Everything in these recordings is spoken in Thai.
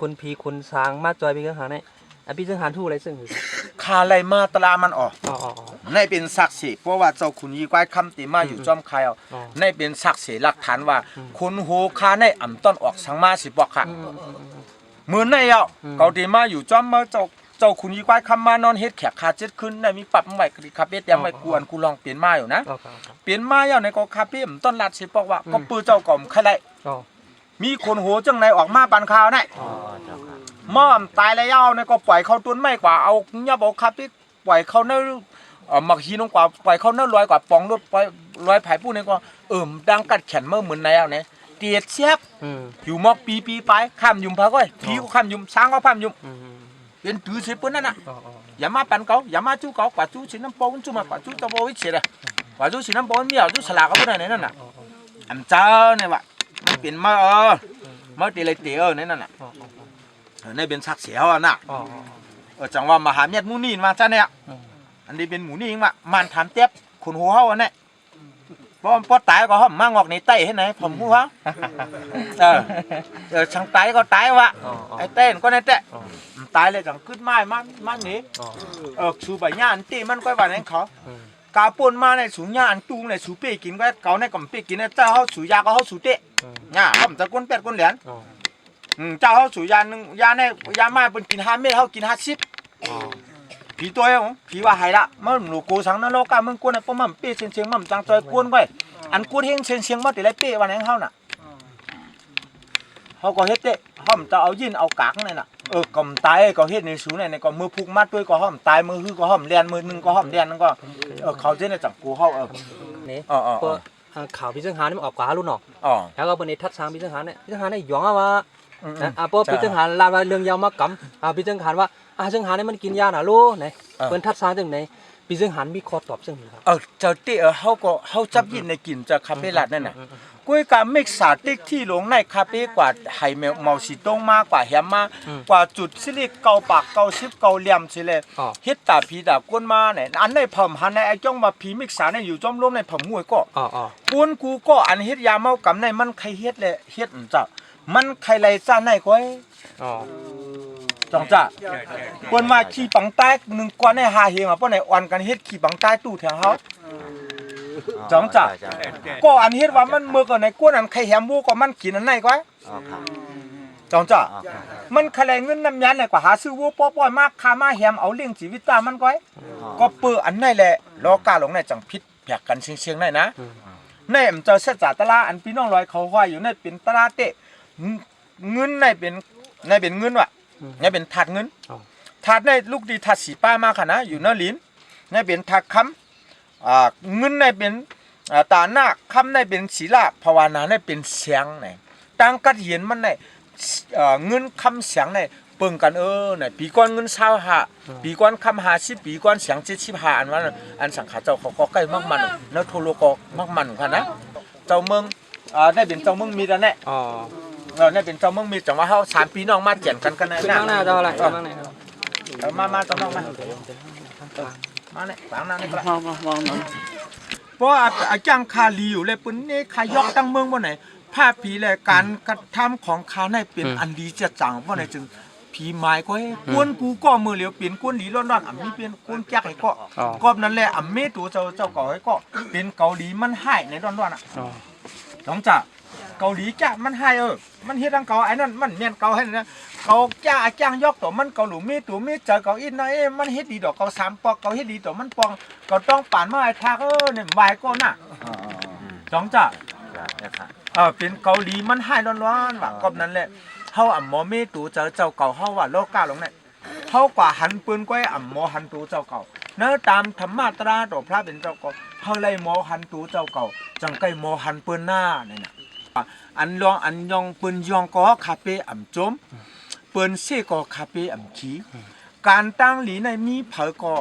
คุณพีคุณสางมาจอยพี่เจ้าหาเนี่ยพี่เจ้าหาทู่อะไรซึ่งคาไรมาตลามันออกอ๋อในเป็นศักดิ์ศรีเพราะว่าเจ้าคุณยีก้อยคำติมาอยู่จอมคายเอาในเป็นศักดิ์ศรีหลักฐานว่าคุณโหคาในอ่ำต้นออกสังมาสิบอกค่ะเหมือนในเอาเกาตีมาอยู่จอมมาเจ้าคุณยีก้อยคำมานอนเฮ็ดแขกคาเจ็ดขึ้นในมีปรับใหม่คาเฟ่ยังไม่กวนกูลองเปลี่ยนมาอยู่นะเปลี่ยนมาเอาในก็คาเฟ่ต้นลัดสิบอกว่าก็ปื้อเจ้าก่อมใครไรมีคนโหจังในออกมาปันข่าวได้เมื่อตายแล้วเนี่ยก็ปล่อยเขาต้นไม่กว่าเอาเนี่ยบอกครับพี่ปล่อยเขาเนื้อหมักฮีนงกว่าปล่อยเขาเนื้อลอยกว่าปองรถปล่อยลอยไผ่ปูนี่ก็ดังกัดแขนเมื่อเหมือนในเอาเนี่ยเตียดเสียบอยู่มอกปีไปข้ามยุ่มพาก้อยผีก็ข้ามยุ่มช้างก็ข้ามยุ่มเป็นถือสิปืนนั่นน่ะอย่ามาปั่นเขาอย่ามาจู้เขากว่าจู้สีน้ำปนจู้มากว่าจู้ตะโบวิเศษเลยกว่าจู้สีน้ำปนไม่เอาจู้สลากเขาพูดอะไรนั่นน่ะอันเจ้าเนี่ยว่ะมันเป็นมาตีเลยเตี๋ยวนั่นน่ะในเป็นสักเสียวน่ะจังว่ามหาเมียดมูนี่มาจ้าเนี่ยอันนี้เป็นหมูนี่เองมามันทำเจ็บขุนหัวเขาอันนี้พอตายก็ห้องมางอกในไตให้ไหนผมหัวช่างตายก็ตายวะไอ้เต้นก็ในเต้ตายเลยจังขึ้นไม้มันหนีสูบใบหญ้าอันตีมันก็ว่านั้นเขากาปนมาในสูงหญ้าอันตูงในสูเป้กินก็เขาในกำเป้กินเนี่ยเจ้าเขาสูยาก็เขาสูเตะหญ้าเขาจะก้นเป็ดก้นเหรียญเจ้าเขาสูยาหนึ่งยาในยามาเป็นกิน5 เม็ดเขากิน50ผีตัวของผีว่าหายละมันหนูโกสังนั่นโลกามึงกวนไอ้พวกมันเป้เชียงมันจังจอยกวนไว้อันกวนเฮงเชียงมาแต่ไรเป้วันนั้นเขาน่ะเขาก็เฮ็ดเตะห้อมจะเอายินเอากากนี่น่ะกำตายก็เฮ็ดในสูงในก็มือพุกมัดด้วยก็ห้อมตายมือคือก็ห้อมเลียนมือนึงก็ห้อมเลียนนั่นก็เขาเจ้เนี่ยจังกูเขานี่ข่าวพี่เจ้าหานี่มันออกกว่ารุ่นหนอแล้วก็เป็นในทัดสางพี่เจ้าหาเนี่ยพี่เจ้าหาเนี่ยหยองว่าพอพี่เจ้าหาลาเรื่องยาวมากำพี่เจ้าหาว่าเจ้าหาเนี่ยมันกินยาหนาลูไหนเป็นทัดสางจังไหนพี่เจ้าหามีคอตอบซึ่งครับเจ้าเตะเขาจับยินในกินจากคาเฟ่ลัดนั่นน่ะกุ้ยการมิกซ์สาติ๊กที่ลงในคาเฟ่กว่าไห่เมาสีตรงมากกว่าแฮมมากว่าจุดสิริเกาปากเกาซิบเกาเหลี่ยมสิเลยเฮ็ดตาผีตากวนมาเนี่ยอันในผมหันในไอ้จ้องมาผีมิกซ์สาในอยู่จอมล้มในผมมวยก็กวนกูก็อันเฮ็ดยาเมากำในมันใครเฮ็ดเลยเฮ็ดจ้ะมันใครไรจ้าในก้อยจังจ้ะคนมาขี่ปังใต้หนึ่งกว่าในหาเฮงอ่ะเพราะในวันกันเฮ็ดขี่ปังใต้ตู้แถวเขาจังจ้ะก็อันเฮ็ดว่ามันเมื่อก่อนในกวนอันใครแหมบูก็มันกินอันไหนก้อยจังจ้ะมันใครเงินน้ำยันไหนกว่าหาซื้อวัวป้อยมากคามาแหมเอาเลี้ยงชีวิตตามันก้อยก็เปื้ออันไหนแหละรอกาลงในจังพิษแผกกันเชียงๆได้นะในมันจะเสจ่าตลาอันพี่น้องลอยเขาห้อยอยู่ในเป็นตลาเตะเงินในเป็นเงินว่ะเนี่ยเป็นถาดเงินถาดในลูกดีถาดสีป้ามาค่ะนะอยู่เนื้อลิ้นเนี่ยเป็นถาดคำเงินในเป็นตาหน้าคำในเป็นศีลาภาวนาในเป็นเสียงไหนตั้งกัดเห็นมันในเงินคำเสียงในเปิ่งกันเนี่ยปีก้อนเงิน25ปีก้อนคำ50ปีก้อนเสียง75อันวันอันสังขารเจ้าเขาก็ใกล้มากมันเนื้อโทโลก็มากมันค่ะนะเจ้าเมืองได้เป็นเจ้าเมืองมีแล้วเนี่ยเนี่ยเป็นเจ้าเมืองมีจังว่าเขา3 ปีน้องมาเจียนกันนะนั่งหน้าเจ้าอะไรมาเจ้าน้องมาเนี่ยฝังนั่งนี่ก็เพราะอาจารย์คาลีอยู่เลยปุ่นนี่ขายอกตั้งเมืองบ่ไหนผ้าผีเลยการกระทำของเขาในเป็นอันดีจะจังบ่ไหนจึงผีไม้ก็ให้กวนกูก็มือเหลียวเปลี่ยนกวนหลีร้อนๆอ่ะมีเปลี่ยนกวนแก๊กให้ก็นั่นแหละอ่ะเมตัวเจ้าก่อให้ก็เป็นเกาหลีมันหายในร้อนๆอ่ะน้องจ๋าเกาหลีจ้ามันให้มันเฮ็ดทางเกาไอ้นั่นมันเมียนเกาให้นะเกาจ้างยกตัวมันเกาหลูมีตัวมีเจอเกาอินนะมันเฮ็ดดีดอกเกา3 ปอกเกาเฮ็ดดีตัวมันปองก็ต้องป่านมาไอ้ทากเนี่ยวายก็น่ะจ้องจ้าเป็นเกาหลีมันให้ร้อนๆว่ะก็นั่นแหละเฮาอ่ำหมอมีตัวเจ้าเก่าเฮาว่าโลกาลงเนี่ยเฮากว่าหันปืนก้อยอ่ำหมอหันตัวเจ้าเก่าเนื้อตามธรรมาตราต่อพระเป็นเจ้าเก่าเฮาไล่หมอหันตัวเจ้าเก่าจังไก่หมอหันปืนหน้าเนี่ยนะอันลองอันยองปืนยองก็คาเป้อ่ำจมปืนเสก็คาเป้อ่ำขี้การตั้งหลีในมีเผอก็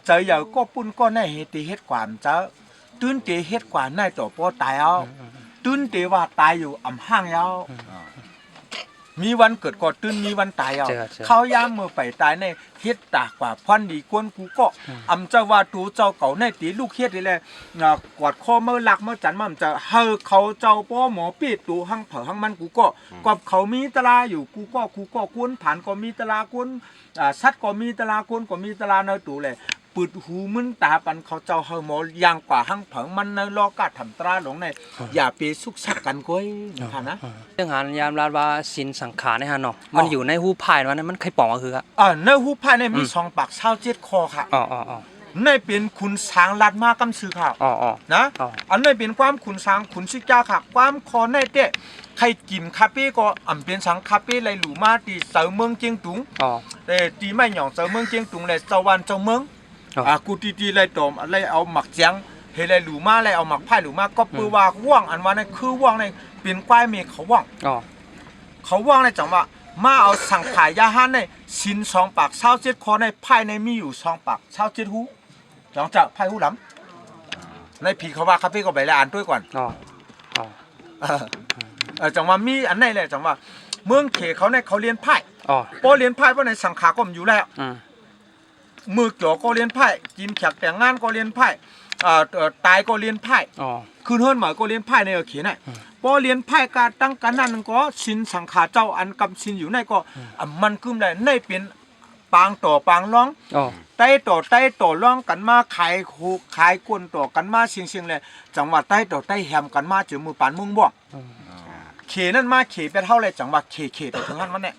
เจออย่างก็ปุ่นก็ในเฮดความเจอตื้นเตเฮ็ดกว่าในตัวป้อตายเอาตื้นเตว่าตายอยู่อ่ำห้างยาว มีวันเกิดก็ตื่นมีวันตายเอา เจอ เขาย่ามมือไปตายในเฮ็ดตากว่าพันดีกวนกูก็อำจะว่าตูเจ้าเก่าในตีลูกเฮ็ดนี่แหละกอดคอเมื่อลักเมื่อจันมันจะเฮอเขาเจ้าป้อหมอปีตูหังเผอหังมันกูก็กับเขามีตลาอยู่กูก็กวนผ่านก็มีตลากวนสัตว์ก็มีตลากวนก็มีตลาในตูเลยปืดหูมึนตาปันเขาเจ้าเฮอหมอย่างกว่าหังเผอมันในลอกาทำตราหลงในอย่าไปสุกสักกันก้อยนะ เรื่องหารยามลาดว่าสินสังขารเนี่ยฮะเนาะมันอยู่ในหูพายมันมันใครปองก็คือครับ ในหูพายในมี2 ปาก27 คอค่ะ อ๋อในเป็นขุนช้างลัดมากำซื้อค่ะ อ๋อ นะอันนี้เป็นความขุนช้างขุนชิกาค่ะความคอในเตะใครกินคาเฟ่ก็เป็นสังคาเฟ่ไรหลูมาตีเสาเมืองเจียงตุงตีไม่หย่องเสาเมืองเจียงตุงเลยเสาวันเจ้าเมืองกูตีไรตอมอะไรเอาหมักเจียงเฮไรหลูมาอะไรเอาหมักไผ่หลูมาก็ปือว่าว่างอันว่านี่คือว่างในเป็นควายเมฆเขาว่างเขาว่างในจังว่ามาเอาสังขายยาฮันในสิน2 ปาก27 คอในไผ่ในมีอยู่2 ปาก27 หูจังจะไผ่หูหลำในผีเขาว่าคาเฟ่ก็ไปแล้วอ่านด้วยก่อนจังว่ามีอันไหนเลยจังว่าเมืองเขเขาในเขาเรียนไพ่พอเรียนไพ่เพราะในสังขาก็มันอยู่แล้วมือเกี่ยวก็เรียนไพ่กินแขกแต่งงานก็เรียนไพ่ตายก็เรียนไพ่คืนเฮิรนหมายก็เรียนไพ่ในเขียนน่ะพอเรียนไพ่การตั้งกันนั่นก็ชินสังขาเจ้าอันกำชินอยู่ในก็มันกึมได้ในเป็นปางต่อปางร้องใต้ต่อร้องกันมาขายคูขายกวนต่อกันมาเชียงเลยจังหวัดใต้ต่อใต้แฮมกันมาเจอมือปานมึงบ่เขนั่นมาเขไปเท่าไรจังหวัดเขต่อทั้งนั้นมันเนี่ย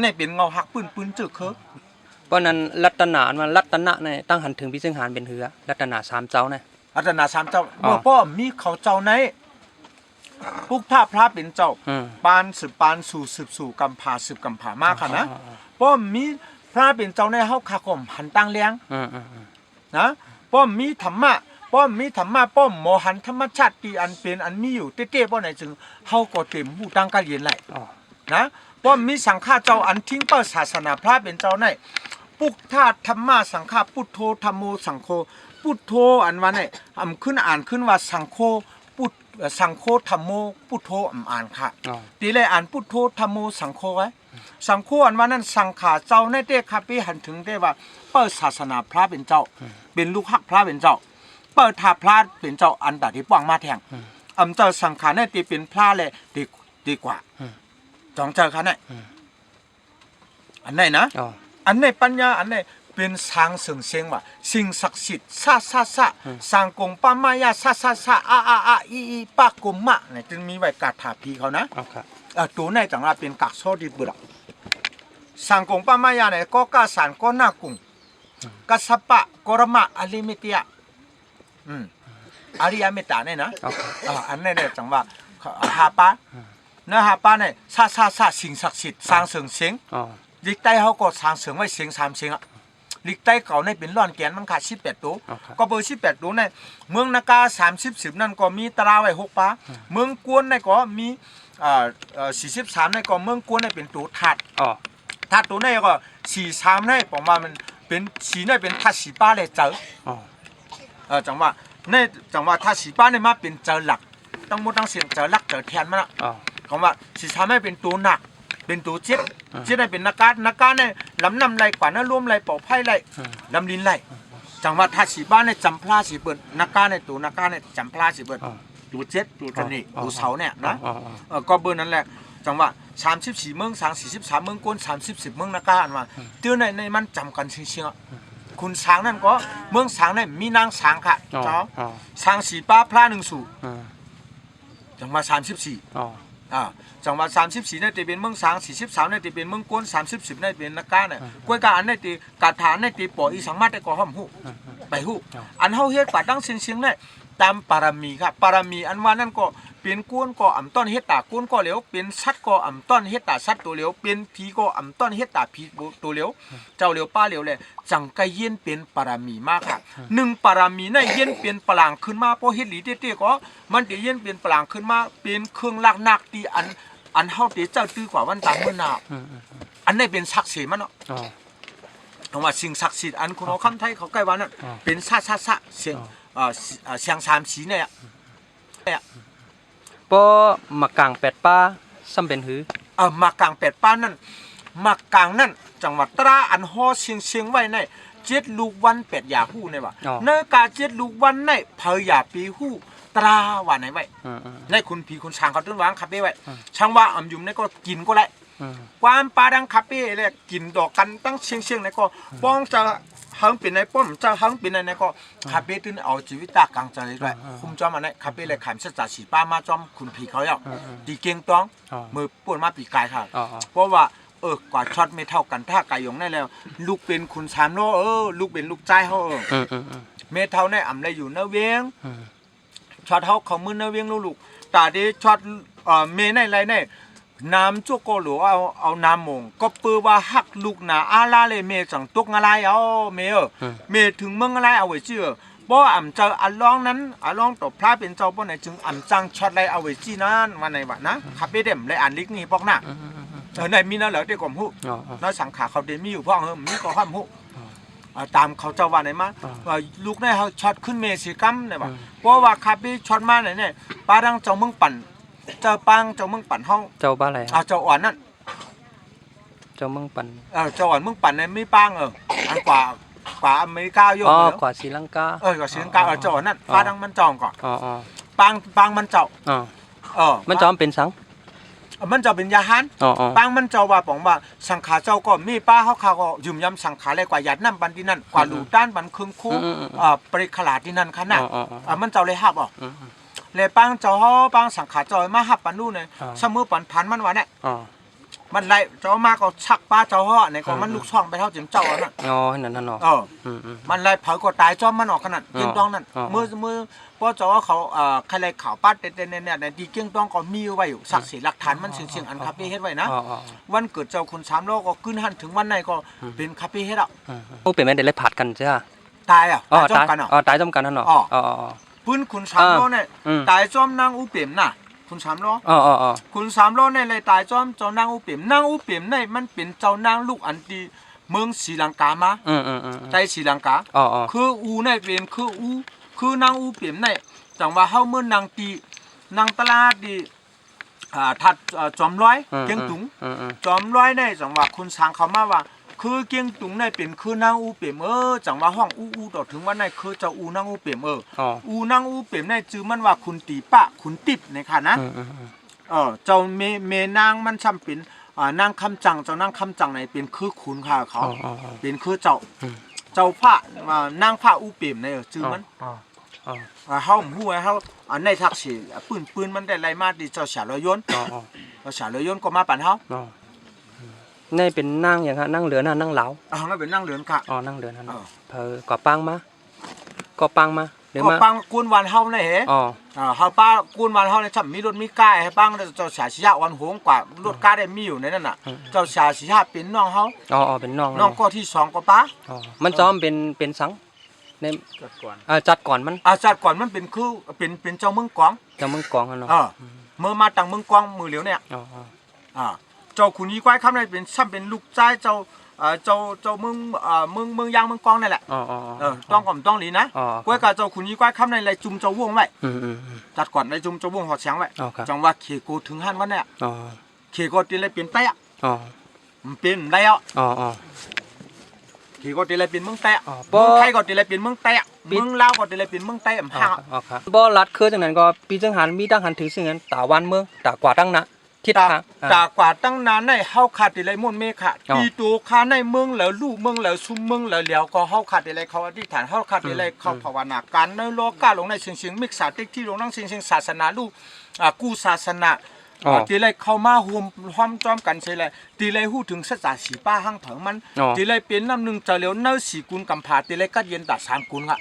นี่เป็นเงาหักปืนเจอคือเพราะนั้นรัตนามันรัตนะเนี่ยตั้งหันถึงพิซึ่งหารเป็นเหือรัตนา3 เจ้าเนี่ยรัตนา3 เจ้าเมื่อป้อมีเขาเจ้าในปุกท่าพระเป็นเจ้าปานสืบปานสู่กำผาสืบกำผามากค่ะนะป้อมีพระเป็นเจ้าในเฮาคากมหันตั้งเลี้ยงนะป้อมีธรรมะป้อมโมหันธรรมชาติที่อันเป็นอันมีอยู่เต้ๆป้อไหนจึงเฮาก็เต็มหูตั้งการเรียนไหลนะป้อมีสังฆาเจ้าอันทิ้งเป้าศาสนาพระเป็นเจ้าในปุกธาตุธรรมะสังฆาพุทโธธัมโมสังโฆพุทโธอันว่าเนี่ยขึ้นอ่านขึ้นว่าสังโฆสังโฆธัมโมพุทโธอ่านค่ะตีเลยอ่านพุทโธธัมโมสังโฆไว้สังโฆอันว่านั้นสังขาเจ้าในเต้คาปีหันถึงได้ว่าเปิดศาสนาพระเป็นเจ้าเป็นลูกฮักพระเป็นเจ้าเปิดทาพระเป็นเจ้าอันตที่ป้องมาแทงเจ้าสังขารในตีเป็นพระเลยดีกว่าจองเจอค่ะเนี่ยอันไหนนะอันไหนปัญญาอันไหนเป็นสางเสียงว่าสิ่งศักดิ์สิทธิ์ซาสังกงปามายาซาอีปากกุมมะเนี่ยจึงมีไว้กาถาพีเขานะตัวในจังหวะเป็นกักโซดิบุระสังกงปามายาเนี่ยก็กาสานก็นากุงกัสปะกรมะอลิมิเตียอาริยเมตตาเนี่ยนะอันนี้เนี่ยจังหวะฮาปะนะฮาปะเนี่ยซาสิ่งศักดิ์สิทธิ์สร้างเสียงลิกใต้เขาก็สร้างเสียงไว้เสียง3 เสียงลิกใต้เก่าในเป็นร่อนแกนมันขาด18 ตัวก็เบอร์18 ตัวในเมืองนากา30 นั่นก็มีตราไว้6 ปาเมืองกวนในก็มี43ในก็เมืองกวนในเป็นตัวถาดตัวในก็43ในผมว่ามันเป็น4ในเป็นทัด4 ป้าเลยเจอจังว่าในจังว่าทัด4 ป้าในมาเป็นเจอหลักตั้งหมดตั้งเสียงเจอหลักเจอแทนมันคำว่า43ในเป็นตัวหนักเป็นตัวเจ็ดได้เป็นนักการเนี่ยลำนำไรกว่านั้นร่วมไรปอกไพ่ไรลำลินไรจังหวัดท่าสีบ้านเนี่ยจำพลาสีเปิดนักการเนี่ยตัวนักการเนี่ยจำพลาสีเปิดตัวเจ็ดตัวตันนี่ตัวเสาเนี่ยนะก็เบอร์นั้นแหละจังหวัด34 เมือง43 เมืองก้น30 เมืองนักการมาเตือนในมันจำกันเชียงๆคุณช้างนั่นก็เมืองช้างเนี่ยมีนางช้างค่ะช้าง4 ป้าพระ1 สู่จังหวัด34จังหวัด34เนี่ยจะเป็นเมืองสัง43เนี่ยจะเป็นเมืองกวน30เนี่ยเป็นนักการเนี่ยกวยกาอันเนี่ยจะกาฐานเนี่ยจะปออีสังมาแต่ก็ห้อมหูไปหูอันเฮาเฮ็ดป่าตั้งเสียงเนี่ยตามปารมีครับปารมีอันว่านั่นก็เป็นกวนก็อ่ำต้นเฮ็ดตากวนก็เหลวเป็นสัตว์ก็อ่ำต้นเฮ็ดตาสัตว์ตัวเหลวเป็นผีก็อ่ำต้นเฮ็ดตาผีตัวเหลวเจ้าเหลวป้าเหลวเลยจังกะเย็นเป็นปารมีมากครับ1 ปารมีเนี่ยเย็นเป็นปลางขึ้นมาพอเฮ็ดหลีเต้ๆก็มันจะเย็นเป็นปลางขึ้นมาเป็นเครื่องลักนักที่อันเฮาเตเจ้าตื้อกว่าวันตามมื้อหน้าอันนี้เป็นศักดิ์สิทธิ์มันเนาะคำว่าสิ่งศักดิ์สิทธิ์อันคนคำไทยเขาใกล้ว่านั่นเป็นซะเสียงเสียง3 สีเนี่ยปอมากาง8 ป้าซ้ำเป็นหือ มากลางเป็ดป้านนั่นมากลางนั่นจังหวัดตราอันห่อเชียงไว้ในเจ็ดลูกวันเป็ดยาหู้ในว่าเนื้อกาเจ็ดลูกวันในเพยาปีหู้ตราว่าไหนไว้ในคุณผีคุณช้างเขาต้นวางคาเฟ่ไว้ช่างว่าอ่ำยุ่มในก็กินก็ได้ความปลาดังคาเฟ่เลยกินดอกกันตั้งเชียงในก็ป้องจะหังเป็นในป้อมจะหังเป็นในก็คาเฟ่ตื่นเอาชีวิตตากลางใจด้วยคุมจอมอันนี้คาเฟ่เลยขายเสื้อจ่าสีป้ามาจอมคุณผีเขาอยากดีเก่งต้องมือป่วนมาปีกายค่ะเพราะว่ากว่าช็อตไม่เท่ากันถ้ากายยงได้แล้วลูกเป็นคุณ3โลลูกเป็นลูกใจเขาเมเท่าในอ่ำได้อยู่เนื้อเวียงช็อตเขามือเนื้อเวียงลูกตาดีช็อตเมในไรในน้ำจุกโกหรือเอาน้ำมงก็ปือว่าหักลูกหนาอาลาเลยเมจังตุกอะไรเอาเมถึงเมืองอะไรเอาไว้ชื่อบ่อ่ำเจออัลลองนั้นอัลลองตบพระเป็นเจ้าบ่ไหนจึงอ่ำจังช็อตไรเอาไว้จี้นั้นวันไหนวะนะขับไปเด็มเลยอ่านลิกนี่บอกหน้าในมีนั่นเหรอเด็กกลมหูน้อยสังขาเขาเดมีอยู่พ่อมีก็ห้ามหูตามเขาเจ้าว่าไหนมาลูกในเขาช็อตขึ้นเมสิกัมเนี่ยว่าเพราะว่าขับไปช็อตมาเนี่ยป้าดังเจ้าเมืองปั่นเจ้าปังเจ้าเมืองปั่นห้องเจ้าบ้าอะไรเจ้าอ่อนนั่นเจ้าเมืองปั่นเจ้าอ่อนเมืองปั่นในไม่ปังอันกว่าอเมริกาโยกกว่าศรีลังกาก ว่าศรีลังกาเจ้าอ่อนนั่นป้าดังมันจองก่อนปังมันเจ้ามันจอมเป็นสังมันจะเป็นยาฮันปังมันเจ้าว่าบอกว่าสังขาเจ้าก็มีป้าเขาก็ยืมย้ำสังขาเลยกว่าหยาดน้ำบันที่นั่นกว่าหลูด้านบันคึงคู่ปริขลาที่นั่นขนาดมันเจ้าเลยฮับเลยปังเจ้าปังสังขาเจ้ามาฮับปันนู่นเลยเสมอปันพันมันวะเนี่ยมันไล่เจ้ามาก็ชักป้าเจ้าห่อในก็มันลูกช่องไปเท่าจิ้มเจ้านั่นนั่นมันไล่เผาก็ตายจอมมันออกขนาดเกี้ยงต้องนั่นมือเพราะเจ้าเขาใครไล่ข่าวป้าเต้นเนี่ยในที่เกี้ยงต้องก็มีไว้อยู่สักดิ์หลักฐานมันเชียงอันคาเฟ่เฮ็ดไว้นะวันเกิดเจ้าคุณ3โลก็ขึ้นหันถึงวันไหนก็เป็นคาเฟ่เฮ็ดอ่ะเปลี่ยนไม่ได้เลยผัดกันใช่ไหมตายอ่ะตายตายจอมกันนั่นหรอพื้นคุณ3โลเนี่ยตายจอมนางอุเปี่ยมน่ะคุณ3โลคุณ3โลเนี่ยเลยตายจอมเจ้านางอุเปี่ยมนางอุเปี่ยมเนี่ยมันเป็นเจ้านางลูกอันดีเมืองศรีลังกามาใจศรีลังกาคืออูเนี่ยเป็นคือนางอูเปี่ยมเนี่ยจังว่าเฮาเมื่อนางตีนางตลาดดีทัดจอมร้อยเกียงตุงจอมร้อยเนี่ยจังว่าคุณสางเขามาว่าคือเกียงตุงเนี่ยเป็นคือนางอูเปี่ยมจังว่าห้องอูต่อถึงว่าเนี่ยคือเจ้าอูนางอูเปี่ยมอูนางอูเปี่ยมเนี่ยจื่อมันว่าคุณตีปะคุณติบในค่ะนะเจ้าเมนางมันช่ำเป็นนางคำจังเจ้านางคำจังเนี่ยเป็นคือคุณค่ะเขาเป็นคือเจ้าพระนางพระอูเปี่ยมเนี่ยจื่อมันเฮาหู้เฮาในทักษิปืนมันได้ไล่มาดิเจ้าฉาลอยยนฉาลอยยนก็มาปั่นเฮาในเป็นนั่งอย่างฮะนั่งเหลือน่ะนั่งเหลานั่นเป็นนั่งเหลือนค่ะนั่งเหลือนั่นก่อปังมาก่อปังมาเดี๋ยวมาปังกูนวันเฮาเนี่ยเหรเฮาป้ากูนวันเฮาเนี่ยถ้ามีรถมีก้าให้ปังเจ้าฉาสิยะวันโหงกว่ารถก้าได้มีอยู่ในนั่นน่ะเจ้าฉาสิยะเป็นน้องเฮาเป็นน้องก็ที่2ก็ป้ามันจอมเป็นสังในจัดก่อนมันจัดก่อนมันเป็นคือเป็นเจ้าเมืองกวางเนาะเมื่อมาตั้งเมืองกวางมือเหลียวเนี่ยเจ้าขุนยี่ควายคำนั้นเป็นซ้ำเป็นลูกชายเจ้าเมืองยางเมืองกวางนั่นแหละต้องก่อนต้องหลีนะกล้วยกับเจ้าขุนยี่ควายคำนั้นเลยจุ่มเจ้าว่วงไว้จัดก่อนเลยจุ่มเจ้าว่วงหอดเสียงไว้จังว่าเขโกถึงหันวันเนี่ยเขโกตีเลยเป็นเตะมันเป็นได้อ่ะขี่ก็ตีเลยเป็นเมืองแตะเมืองไทยก็ตีเลยเป็นเมืองแตะเมืองลาวก็ตีเลยเป็นเมืองแตะห่างบ่รัดคือจังนั้นก็ปีจังหันมีตั้งหันถือสิ่งนั้นตาวันเมืองตากว่าตั้งนะทิศทางตากว่าตั้งนานในเฮาขาดตีเลยมุ่นเมฆะตีตัวคาในเมืองแล้วลูกเมืองแล้วซุ่มเมืองแล้วเหลียวก็เฮาขาดตีเลยเขาอธิษฐานเฮาขาดตีเลยเขาภาวนาการในโลกาลงในเชิงมิกษาติ๊กที่ลงนั่งเชิงศาสนาลูกกู้ศาสนาตีเลยเข้ามาห้อมจอมกันใช่เลยตีเลยหู้ถึงสัจจะสีป้าห้างเผิงมันตีเลยเป็นน้ำหนึ่งจะเหลียวเนื้อสีกุลกำพาตีเลยกัดเย็นตัด3กุลค่ะ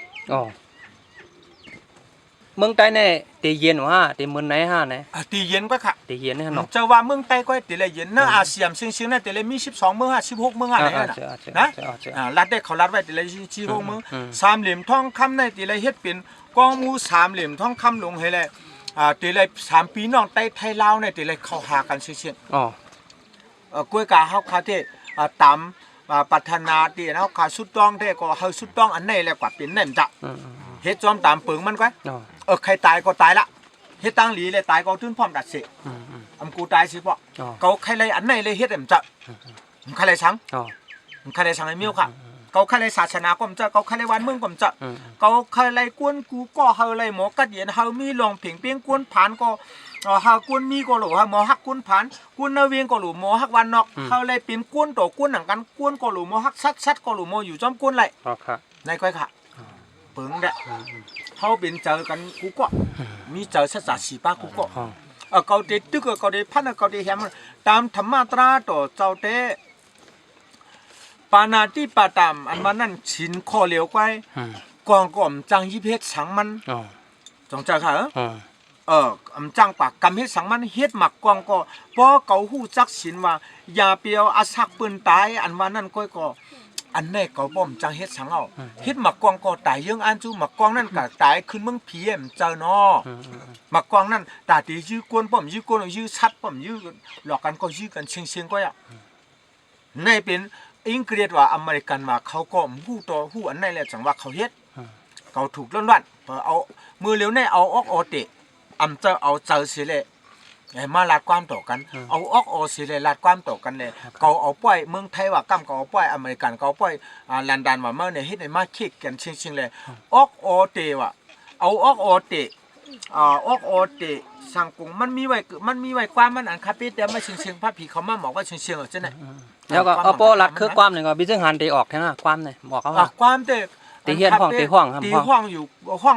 เมืองใต้เนี่ยตีเย็นวะตีเมืองไหนฮะเนี่ยตีเย็นก็ค่ะตีเย็นนี่ฮะเนาะจะว่าเมืองใต้ก็ตีเลยเย็นเนื้ออาเซียนซิงๆเนี่ยตีเลยมี12เมือง16เมืองอะไรนะรัดได้เขารัดไว้ตีเลย16เมือง3เหลี่ยมทองคำเนี่ยตีเลยเฮ็ดเป็นกองมู3เหลี่ยมทองคำลงให้เลยตีเลย3ปีน้องไทยลาวเนี่ยตีเลยเข้าหากันเชี่ยกล้วยกาเฮาคาเทตามปัฒนาตีเฮาคาสุดต้องเท่ก็เฮาสุดต้องอันไหนแล้วกว่าเป็นนั่นจ้ะเฮ็ดจอมตามเปิงมันก็ใครตายก็ตายละเฮ็ดตั้งหลีเลยตายก็ถึงพร้อมดัดเส กูตายสิปะเขาใครเลยอันไหนเลยเฮ็ดมันจะใครเลยสังใครเลยสังไอ้เมียวค่ะเขาใครเลยศาสนาก็มันจะเขาใครเลยวันเมืองก็มันจะเขาใครเลยกวนกูก็เฮาเลยหมอกัดเย็นเฮามีลองเพียงเพียงกวนผ่านก็เฮากวนมีก็หลูฮะหมอฮักกวนผ่านกวนนาเวียงก็หลูหมอฮักวันนอกเฮาเลยเป็นกวนต่อกวนหนังกันกวนก็หลูหมอฮักซัดก็หลูหมออยู่จอมกวนเลยในก้อยค่ะเปิงเด้เขาเป็นเจอกันกูก็มีเจอสักสี่ป้ากูก็เขาเด็ดตึกเขาเด็ดพันเขาเด็ดแฮมตามธรรมะตราต่อเจ้าเตปานาติปาตามอันมันนั่นชินข้อเหลียวไว้กองก่อมจังยิเพชรสังมันจงเจอค่ะจังปากกำเฮ็ดสังมันเฮ็ดหมักกองก็พอเขาหู้จักชินว่าอย่าเปียวอาศักปืนตายอันมันนั่นก็อันแน่เขาบ่มจังเฮ็ดสังเอาเฮ็ดหมักกองก็ตายยังอันจูหมักกองนั่นก็ตายขึ้นเมืองผีเอ็มเจอเนาะหมักกองนั่นตาตียื้อกวนบ่มยื้อกวนยื้อชัดบ่มยื้อหลอกกันก็ยื้อกันเชียงก็อ่ะในเป็นอังกฤษว่าอเมริกันมาเขาก็หู้ตัวหู้อันไหนแหละจังว่าเขาเฮ็ดเขาถูกล้วนๆเอามือเร็วในเอาออกเตะจะเอาเจอสิเลยมาลาดความต่อกันเอาออกสิเลยลาดความต่อกันเลยเขาเอาป้อยเมืองไทยว่ากำเขาเอาป้อยอเมริกันเขาป้อยลันดอนว่าเมื่อเนี่ยเฮ็ดในมาคิกกันชิงเลยออกเตะว่ะเอาออกเตะออกเตะสังกุงมันมีไว้ความมันอันคาเฟ่แต่มาชิงพระผีเขามาบอกว่าชิงๆจังได๋แล้วก็เอาโปรัดคือความนึงก็บิจึงหันตีออกแท้น่ะความนี่บอกเขาว่าความเตะตีเฮียนห้องตีห้องครับตีห้องอยู่ห้อง